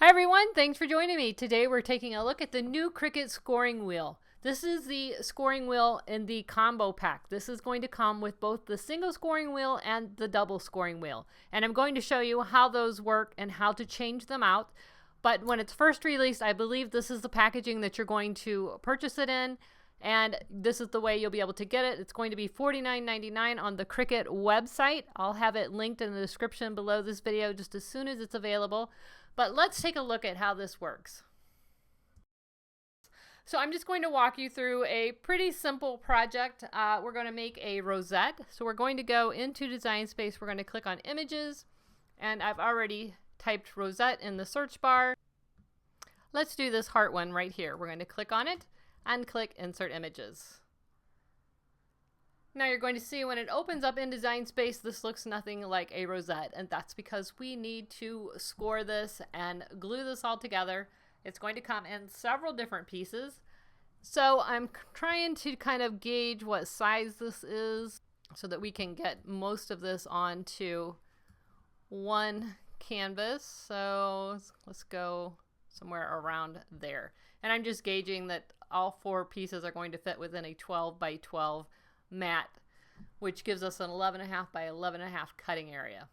Hi everyone, thanks for joining me. Today we're taking a look at the new Cricut scoring wheel. This is the scoring wheel in the combo pack. This is going to come with both the single scoring wheel and the double scoring wheel. And I'm going to show you how those work and how to change them out. But when it's first released, I believe this is the packaging that you're going to purchase it in. And this is the way you'll be able to get it. It's going to be $49.99 on the Cricut website. I'll have it linked in the description below this video just as soon as it's available. But let's take a look at how this works. So I'm just going to walk you through a pretty simple project. We're going to make a rosette. So we're going to go into Design Space. We're going to click on Images. And I've already typed rosette in the search bar. Let's do this heart one right here. We're going to click on it and click Insert Images. Now you're going to see when it opens up in Design Space, this looks nothing like a rosette, and that's because we need to score this and glue this all together. It's going to come in several different pieces. So I'm trying to kind of gauge what size this is so that we can get most of this onto one canvas. So let's go somewhere around there. And I'm just gauging that all four pieces are going to fit within a 12 by 12 mat, which gives us an 11.5 by 11.5 cutting area.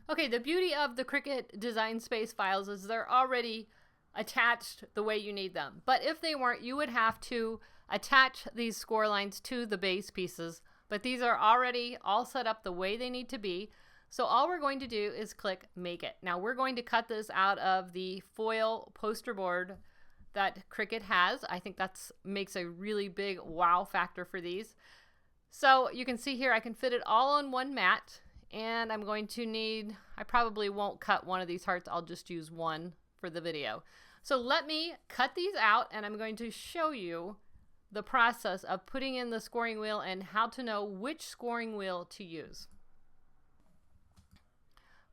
Okay, the beauty of the Cricut Design Space files is they're already attached the way you need them. But if they weren't, you would have to attach these score lines to the base pieces. But these are already all set up the way they need to be. So all we're going to do is click Make It. Now we're going to cut this out of the foil poster board that Cricut has. I think that makes a really big wow factor for these. So you can see here I can fit it all on one mat, and I'm going to need, I probably won't cut one of these hearts, I'll just use one for the video. So let me cut these out, and I'm going to show you the process of putting in the scoring wheel and how to know which scoring wheel to use.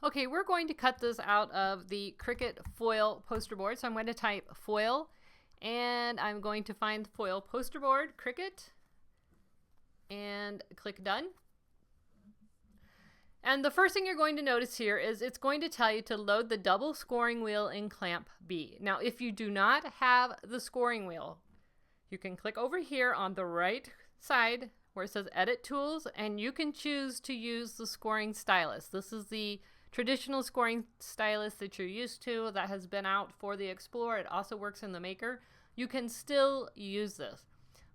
Okay, we're going to cut this out of the Cricut foil poster board. So I'm going to type foil, and I'm going to find foil poster board, Cricut, and click Done. And the first thing you're going to notice here is it's going to tell you to load the double scoring wheel in Clamp B. Now, if you do not have the scoring wheel, you can click over here on the right side where it says Edit Tools, and you can choose to use the scoring stylus. This is the traditional scoring stylus that you're used to that has been out for the Explorer. It also works in the Maker. You can still use this.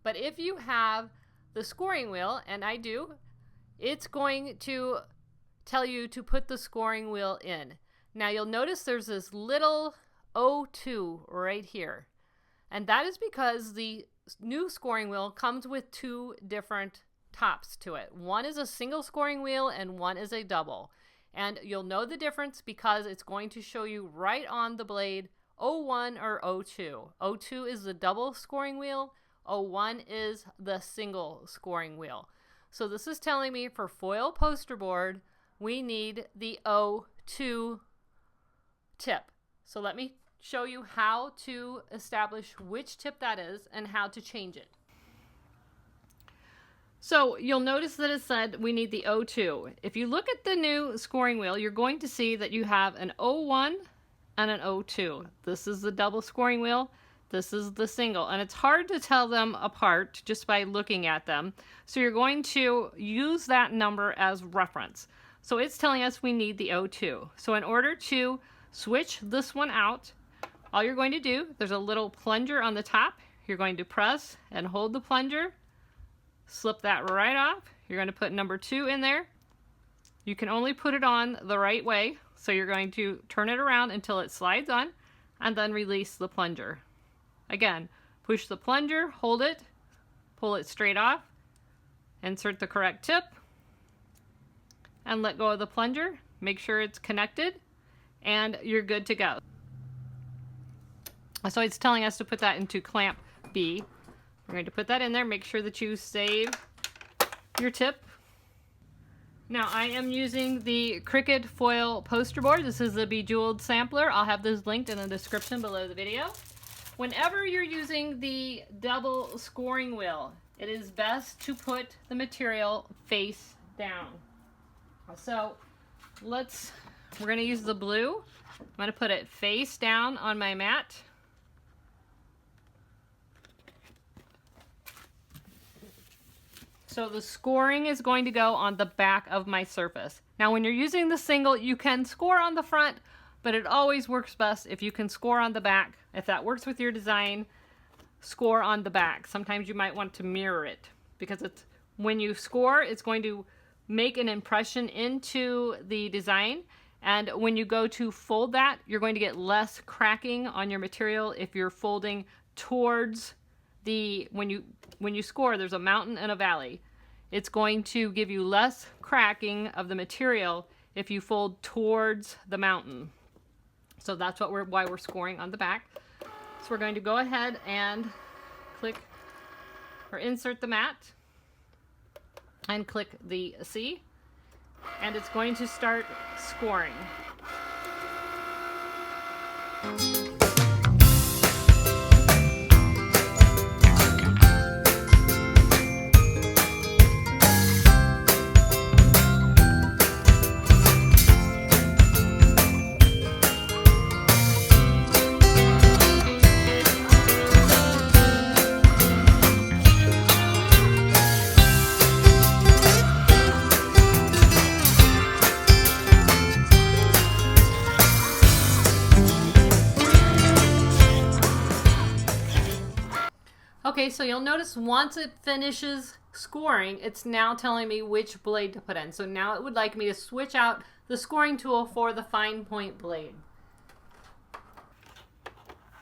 But if you have the scoring wheel, and I do, it's going to tell you to put the scoring wheel in. Now you'll notice there's this little O2 right here. And that is because the new scoring wheel comes with two different tops to it. One is a single scoring wheel and one is a double. And you'll know the difference because it's going to show you right on the blade O1 or O2. O2 is the double scoring wheel. O1 is the single scoring wheel. So this is telling me for foil poster board, we need the O2 tip. So let me show you how to establish which tip that is and how to change it. So you'll notice that it said we need the O2. If you look at the new scoring wheel, you're going to see that you have an O1 and an O2. This is the double scoring wheel. This is the single. And it's hard to tell them apart just by looking at them. So you're going to use that number as reference. So it's telling us we need the O2. So in order to switch this one out, all you're going to do, there's a little plunger on the top. You're going to press and hold the plunger. Slip that right off. You're going to put number 2 in there. You can only put it on the right way. So you're going to turn it around until it slides on and then release the plunger. Again, push the plunger, hold it, pull it straight off, insert the correct tip, and let go of the plunger. Make sure it's connected, and you're good to go. So it's telling us to put that into Clamp B. We're going to put that in there. Make sure that you save your tip. Now I am using the Cricut foil poster board. This is the Bejeweled sampler. I'll have this linked in the description below the video. Whenever you're using the double scoring wheel, it is best to put the material face down. So we're going to use the blue. I'm going to put it face down on my mat. So the scoring is going to go on the back of my surface. Now when you're using the single, you can score on the front, but it always works best if you can score on the back. If that works with your design, score on the back. Sometimes you might want to mirror it, because it's when you score, it's going to make an impression into the design. And when you go to fold that, you're going to get less cracking on your material if you're folding towards the, when you score, there's a mountain and a valley. It's going to give you less cracking of the material if you fold towards the mountain. So that's why we're scoring on the back. So we're going to go ahead and click or insert the mat and click the C, and it's going to start scoring. Okay, so you'll notice once it finishes scoring, it's now telling me which blade to put in. So now it would like me to switch out the scoring tool for the fine point blade.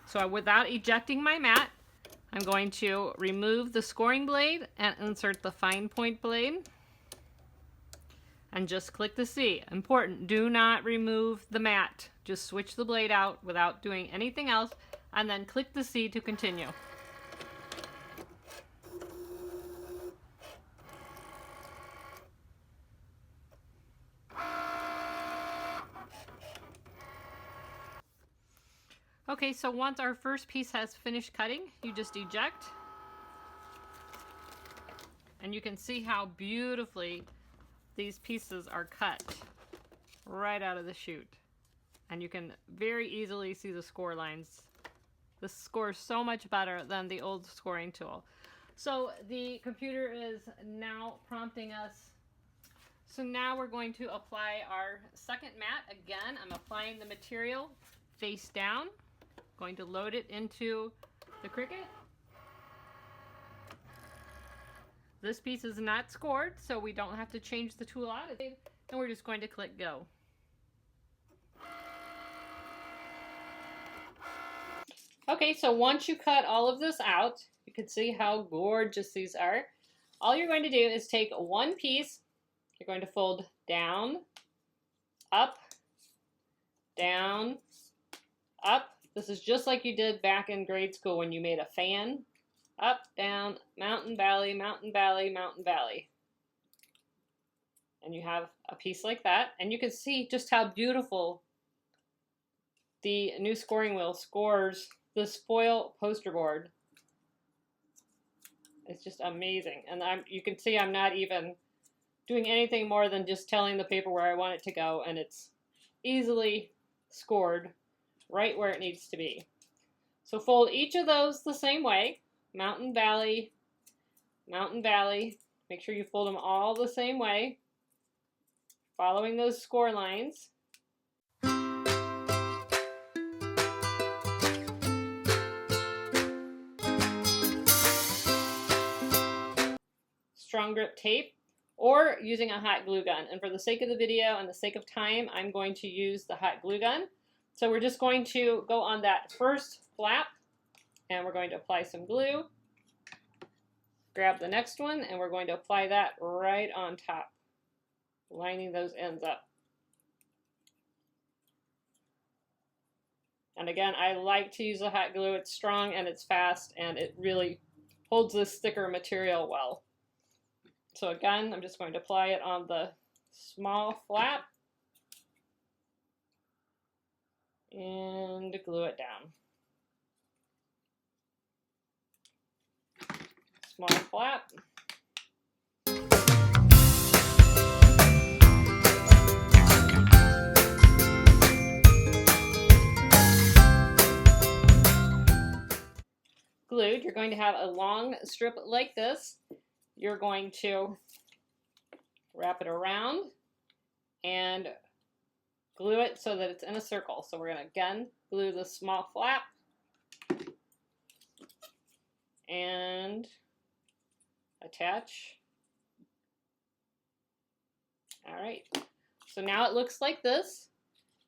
So without ejecting my mat, I'm going to remove the scoring blade and insert the fine point blade. And just click the C. Important, do not remove the mat. Just switch the blade out without doing anything else, and then click the C to continue. Okay, so once our first piece has finished cutting, you just eject. And you can see how beautifully these pieces are cut right out of the chute. And you can very easily see the score lines. This scores so much better than the old scoring tool. So the computer is now prompting us. So now we're going to apply our second mat. Again, I'm applying the material face down. Going to load it into the Cricut. This piece is not scored, so we don't have to change the tool out, and we're just going to click go. Okay, so once you cut all of this out, you can see how gorgeous these are. All you're going to do is take one piece, you're going to fold down, up, down, up. This is just like you did back in grade school when you made a fan. Up, down, mountain, valley, mountain, valley, mountain, valley. And you have a piece like that. And you can see just how beautiful the new scoring wheel scores this foil poster board. It's just amazing. And you can see I'm not even doing anything more than just telling the paper where I want it to go. And it's easily scored right where it needs to be. So fold each of those the same way. Mountain, valley, mountain, valley. Make sure you fold them all the same way, following those score lines. Strong grip tape, or using a hot glue gun. And for the sake of the video and the sake of time, I'm going to use the hot glue gun. So we're just going to go on that first flap, and we're going to apply some glue. Grab the next one, and we're going to apply that right on top, lining those ends up. And again, I like to use the hot glue. It's strong and it's fast, and it really holds this thicker material well. So again, I'm just going to apply it on the small flap and glue it down. Small flap. started, you're going to have a long strip like this. You're going to wrap it around and glue it so that it's in a circle. So we're going to again glue the small flap and attach. All right, so now it looks like this.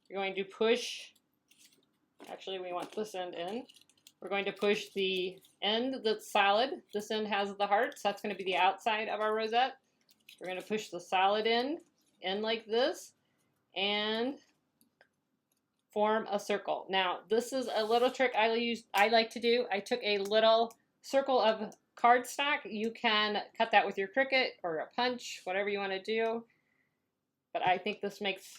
You're going to push, actually we want this end in. We're going to push the end that's solid. This end has the hearts. That's going to be the outside of our rosette. We're going to push the solid end in like this and form a circle. Now, this is a little trick I like to do. I took a little circle of cardstock. You can cut that with your Cricut or a punch, whatever you want to do. But I think this makes,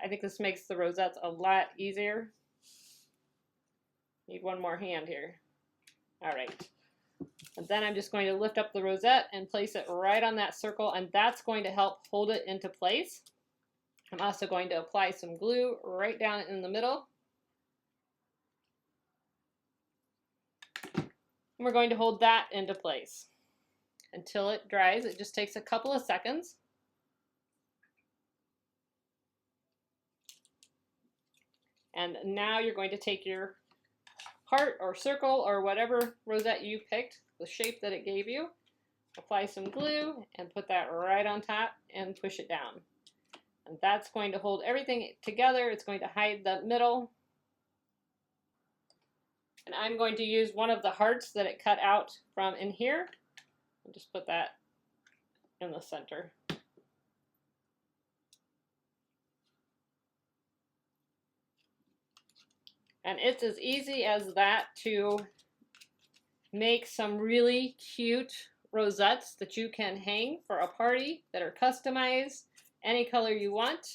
I think this makes the rosettes a lot easier. Need one more hand here. All right. And then I'm just going to lift up the rosette and place it right on that circle, and that's going to help hold it into place. I'm also going to apply some glue right down in the middle. And we're going to hold that into place until it dries. It just takes a couple of seconds. And now you're going to take your heart or circle or whatever rosette you picked, the shape that it gave you, apply some glue and put that right on top and push it down. And that's going to hold everything together. It's going to hide the middle. And I'm going to use one of the hearts that it cut out from in here and just put that in the center. And it's as easy as that to make some really cute rosettes that you can hang for a party that are customized, any color you want,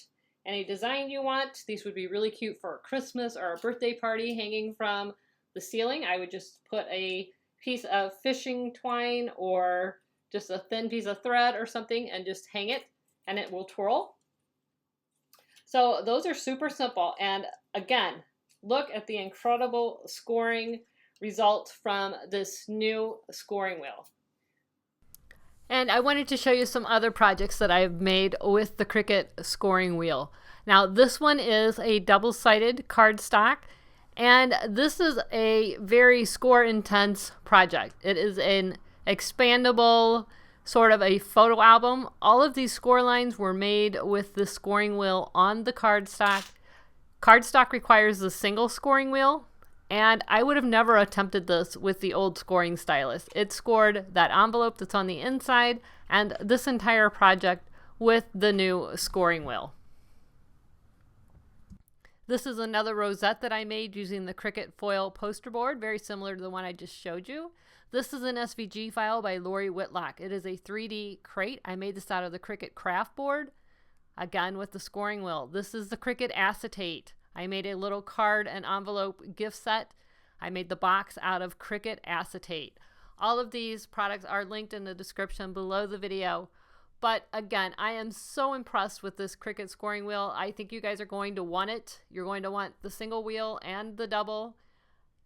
any design you want. These would be really cute for a Christmas or a birthday party hanging from the ceiling. I would just put a piece of fishing twine or just a thin piece of thread or something and just hang it, and it will twirl. So those are super simple. And again, look at the incredible scoring results from this new scoring wheel. And I wanted to show you some other projects that I've made with the Cricut scoring wheel. Now this one is a double-sided cardstock, and this is a very score intense project. It is an expandable sort of a photo album. All of these score lines were made with the scoring wheel on the cardstock. Cardstock requires the single scoring wheel, and I would have never attempted this with the old scoring stylus. It scored that envelope that's on the inside and this entire project with the new scoring wheel. This is another rosette that I made using the Cricut foil poster board, very similar to the one I just showed you. This is an SVG file by Lori Whitlock. It is a 3D crate. I made this out of the Cricut craft board. Again, with the scoring wheel. This is the Cricut acetate. I made a little card and envelope gift set. I made the box out of Cricut acetate. All of these products are linked in the description below the video. But again, I am so impressed with this Cricut scoring wheel. I think you guys are going to want it. You're going to want the single wheel and the double.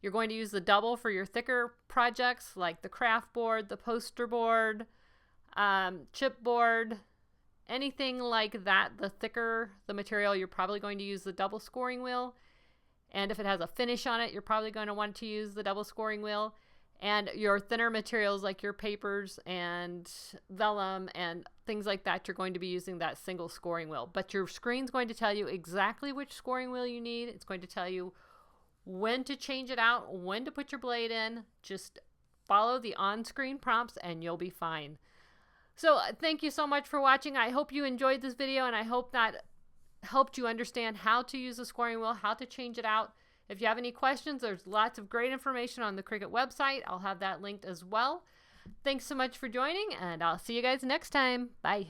You're going to use the double for your thicker projects like the craft board, the poster board, chipboard, anything like that. The thicker the material, you're probably going to use the double scoring wheel. And if it has a finish on it, you're probably going to want to use the double scoring wheel. And your thinner materials like your papers and vellum and things like that, you're going to be using that single scoring wheel. But your screen's going to tell you exactly which scoring wheel you need. It's going to tell you when to change it out, when to put your blade in. Just follow the on-screen prompts and you'll be fine. So thank you so much for watching. I hope you enjoyed this video, and I hope that helped you understand how to use the scoring wheel, how to change it out. If you have any questions, there's lots of great information on the Cricut website. I'll have that linked as well. Thanks so much for joining, and I'll see you guys next time. Bye.